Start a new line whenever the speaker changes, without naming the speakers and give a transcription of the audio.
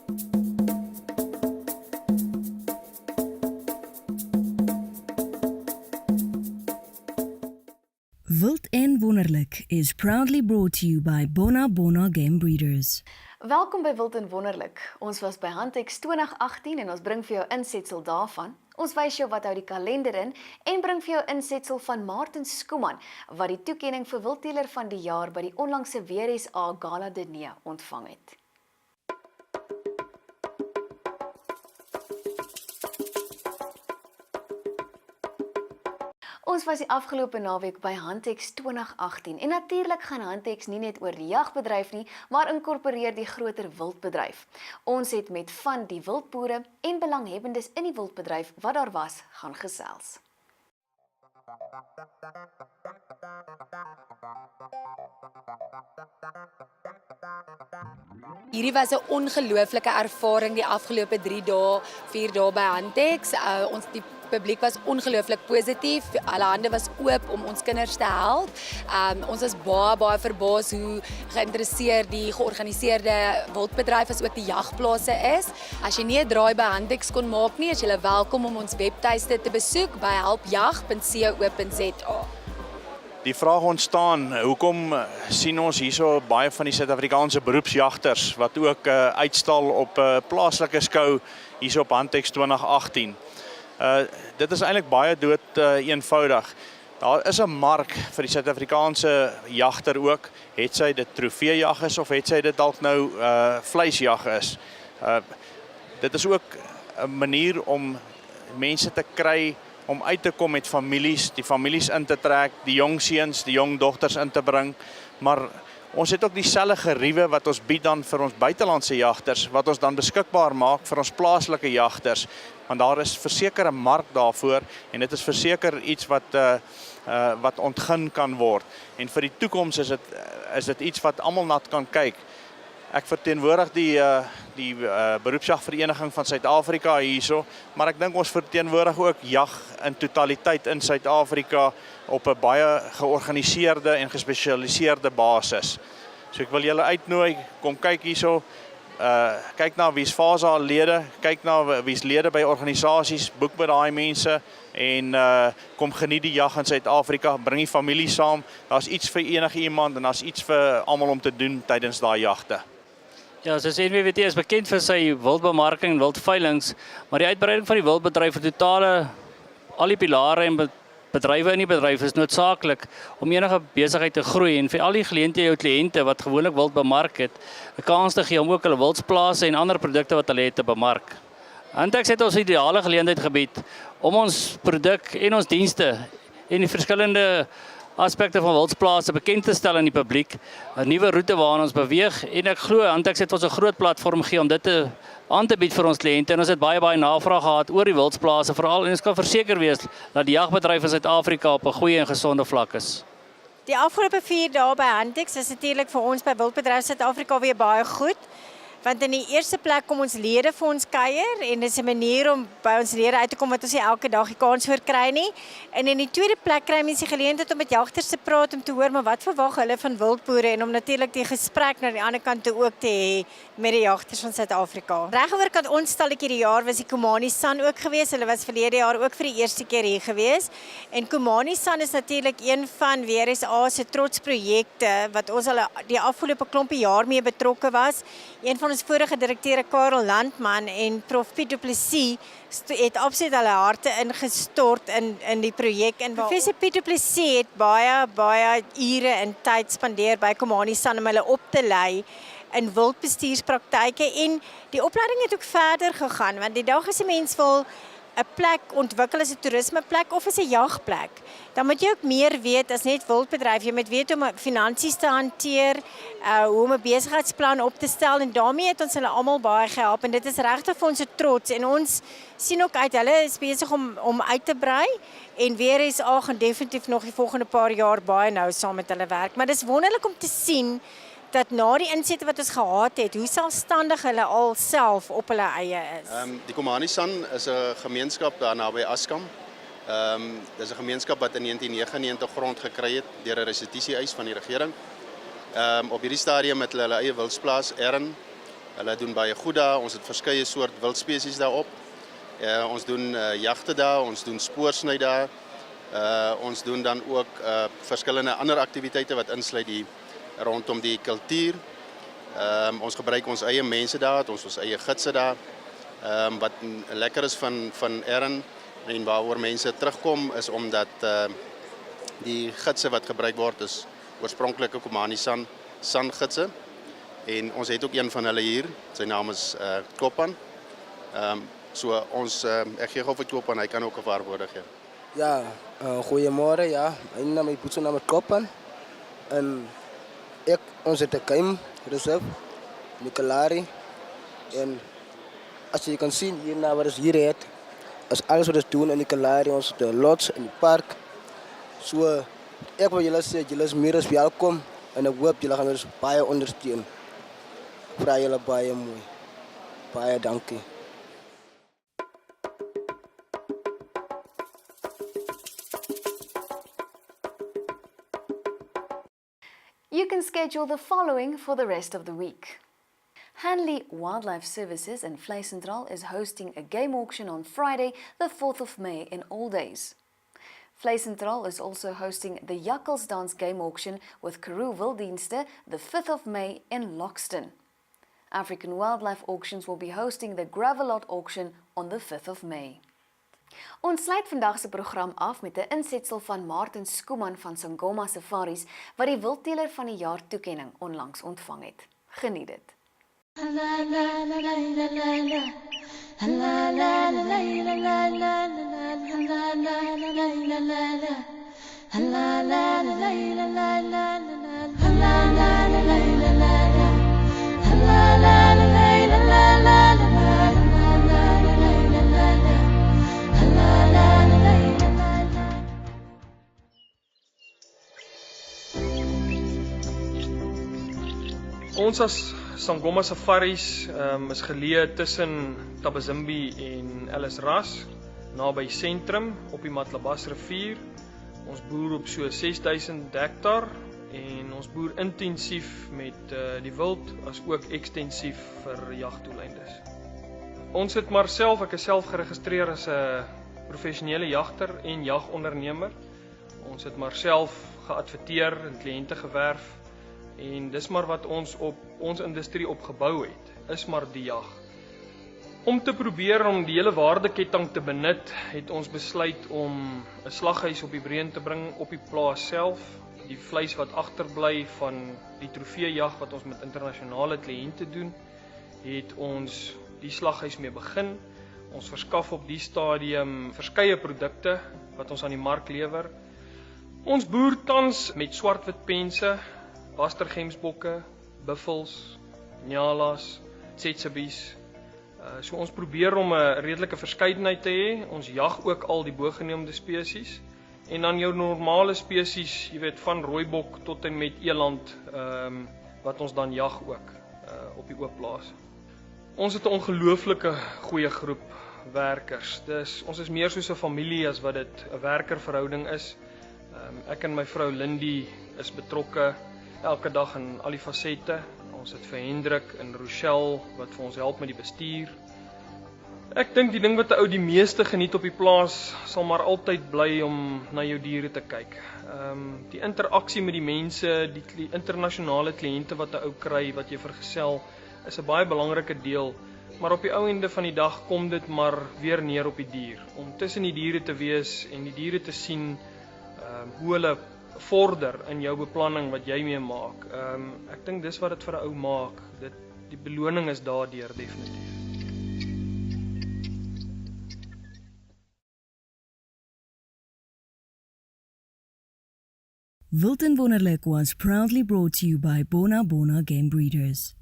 Wild and Wonderlik is proudly brought to you by Bona Game Breeders.
Welkom by Wild en Wonderlik. Ons was by Handeks 2018 en ons bring vir jou insetsel daarvan. Ons wys jou wat hou die kalender in en bring vir jou insetsel van Martin Schoeman wat die toekenning vir Wildteler van die jaar by die onlangse WRSA Gala dinee ontvang het. Ons was die afgelope naweek by Handeks 2018 en natuurlik gaan Handeks nie net oor die jagbedryf nie, maar inkorporeer die groter wildbedryf. Ons het met van die wildboere en belanghebbendes in die wildbedryf wat daar was, gaan gesels.
Hierdie was 'n ongelooflike ervaring die afgelope 3 dae, 4 dae by Handeks. Die publiek was ongelooflik positief. Alle hande was oop om ons kinders te help. Ons was baie verbaas hoe geïnteresseerd die georganiseerde wildbedryf as ook die jagplase is. As jy nie 'n draai by Handeks kon maak nie, is jy welkom om ons webtuiste te besoek by helpjag.co.za.
Die vraag ontstaan, hoekom sien ons hierso baie van die Suid-Afrikaanse beroepsjagters wat ook uitstal op plaaslike skou hierso op Handeks 2018. Dit is eintlik baie dood eenvoudig. Daar is 'n mark vir die Suid-Afrikaanse jagter ook, het sy dit trofeejag is of het sy dit dalk nou vleisjag is. Dit is ook 'n manier om mense te kry om uit te kom met families, die families in te trek, die jong seuns, die jong dogters in te bring, maar ons het ook dieselfde geriewe wat ons bied dan vir ons buitelandse jagters, wat ons dan beskikbaar maak vir ons plaaslike jagters, want daar is verseker 'n mark daarvoor en dit is verseker iets wat ontgin kan word. En vir die toekoms is dit iets wat almal na kan kyk. Ek verteenwoordig die beroepsjagvereniging van Suid-Afrika hierso, maar ek dink ons verteenwoordig ook jag in totaliteit in Suid-Afrika op 'n baie georganiseerde en gespesialiseerde basis. So ek wil julle uitnooi, kom kyk hierso, kyk na wie's FASA lede, kyk na wie's lede by organisasies, boek by daai mense en kom geniet die jag in Suid-Afrika, bring die familie saam, daar's iets vir enige iemand en daar's iets vir almal om te doen tydens daai jagte.
Ja, soos NWWT is bekend vir sy wildbemarking en wildveilings, maar die uitbreiding van die wildbedryf vir totale al die pilare en bedrywe in die bedryf is noodsaaklik om enige besigheid te groei en vir al die geleenthede jou kliënte wat gewoonlik wild bemark het, 'n kans te gee om ook hulle wildsplase en ander produkte wat hulle het te bemark. Handeks het ons ideale geleentheid gebied om ons produk en ons dienste en die verskillende aspekte van wildsplase bekend te stel aan die publiek, 'n nuwe roete waarna ons beweeg en ek glo Handeks het ons 'n groot platform gegee om dit aan te bied vir ons kliënte en ons het baie navraag gehad oor die wildsplase veral en ons kan verseker wees dat die jagbedryf in Suid-Afrika op 'n goeie en gesonde vlak is.
Die afgelope 4 dae by Handeks is natuurlik vir ons by Wildbedryf Suid-Afrika weer baie goed. Want in die eerste plek kom ons lede vir ons kuier en dit is 'n manier om by ons lede uit te kom wat ons nie elke dag die kans voor kry nie. En in die tweede plek kry mense die geleentheid om met jagters te praat om te hoor maar wat verwag hulle van wildboere en om natuurlik die gesprek na die ander kant toe ook te hê met die jagters van Suid-Afrika. Regoor kant ons stalletjie die jaar was die Komani San ook gewees. Hulle was verlede jaar ook vir die eerste keer hier gewees. En Komani San is natuurlik een van WRSA se trotsprojekte wat ons al die afgelope klompie jaar mee betrokke was. Een van ons vorige direkteure Karel Landman en Prof Piet Du Plessis het absoluut hulle harte ingestort in die projek. En Professor Piet Du Plessis het baie ure en tyd spandeer by Komani San om hulle op te lei in wildbestuurspraktyke en die opleiding het ook verder gegaan want die dag as 'n mens wil 'n plek ontwikkel as 'n toerismeplek of as 'n jagplek, dan moet jy ook meer weet as net wildbedryf. Jy moet weet hoe om finansies te hanteer, hoe om 'n besigheidsplan op te stel en daarmee het ons hulle almal baie gehelp en dit is regtig vir ons 'n trots en ons sien ook uit hulle is besig om uit te brei en WRSA gaan definitief nog die volgende paar jaar baie nou saam met hulle werk. Maar dis wonderlik om te sien dat na die insette wat ons gehad het, hoe selfstandig hulle al self op hulle eie is.
Die Komani San is 'n gemeenskap daar naby Askam. Dis 'n gemeenskap wat in 1999 grond gekry het deur 'n restitusie eis van die regering. Op hierdie stadium het hulle eie wildsplaas Ern Hulle doen baie goed daar. Ons het verskeie soort wildspesies daarop. Ons doen jagte daar, ons doen spoorsny daar. Ons doen dan ook verskillende ander aktiwiteite wat insluit rondom die kultuur. Ons gebruik ons eie mense daar, ons eie gidse daar. Wat lekker is van Erin en waaroor mense terugkom is omdat die gidse wat gebruik word is oorspronklike Komani San gidse. En ons het ook een van hulle hier, sy naam is Kopan. Ek gee gou vir Kopan, hy kan ook 'n waarwoorde gee.
Ja, goeiemôre, ja. My naam is Kopan. En ons het 'n geheim reserve, Nicolari. En as jy kan sien hierna wat ons hier het, is alles wat ons doen in Nicolari, ons het 'n lodge in die park. So, ek wil julle sê, julle is meer as welkom en ek hoop julle gaan ons baie ondersteun. Vra julle baie mooi. Baie dankie.
You can schedule the following for the rest of the week. Hanley Wildlife Services in Vleissentraal is hosting a game auction on Friday, the 4th of May in all days. Vleissentraal is also hosting the Jakkelsdans game auction with Karoo Wilddienste the 5th of May in Loxton. African Wildlife Auctions will be hosting the Gravelot auction on the 5th of May. Ons sluit vandag se program af met 'n insetsel van Martin Schoeman van Sangoma Safaris wat die Wildteler van die Jaar toekenning onlangs ontvang het. Geniet dit.
Ons as Sangoma Safaris is geleë tussen Tabazimbi en Ellisras, naby sentrum op die Matlabas rivier. Ons boer op so 6000 hektar en ons boer intensief met die wild as ook ekstensief vir jagdoeleindes. Ek is self geregistreer as 'n professionele jagter en jagondernemer. Ons het maar self geadverteer en kliënte gewerf. En dis maar wat ons op ons industrie opgebou het, is maar die jag. Om te probeer om die hele waardeketting te benut, het ons besluit om 'n slaghuis op die brein te bring op die plaas self. Die vleis wat agterbly van die trofeejag wat ons met internasionale kliënte doen, het ons die slaghuis mee begin. Ons verskaf op die stadium verskeie produkte wat ons aan die mark lewer. Ons boer tans met swartwit pense, Bastergemsbokke, buffels, nyalas, tsetsebies. So ons probeer om 'n redelike verskeidenheid te hê. Ons jag ook al die bogenoemde spesies. En dan jou normale spesies, jy weet, van rooibok tot en met eland, wat ons dan jag ook op die oop plaas. Ons het 'n ongelooflike goeie groep werkers. Ons is meer soos 'n familie as wat dit 'n werkerverhouding is. Ek en my vrou Lindy is betrokke elke dag in al die fasette. Ons het vir Hendrik en Rochelle wat vir ons help met die bestuur. Ek dink die ding wat 'n ou die meeste geniet op die plaas sal maar altyd bly om na jou diere te kyk. Die interaksie met die mense, die internasionale kliënte wat 'n ou kry, wat jy vergesel, is 'n baie belangrike deel. Maar op die ou einde van die dag kom dit maar weer neer op die dier. Om tussen die diere te wees en die diere te sien hoe hulle vorder in jou beplanning wat jy mee maak. Ek dink dis wat dit vir 'n ou maak. Die beloning is daardeur definitief.
Wild and Wonderlik was proudly brought to you by Bona Bona Game Breeders.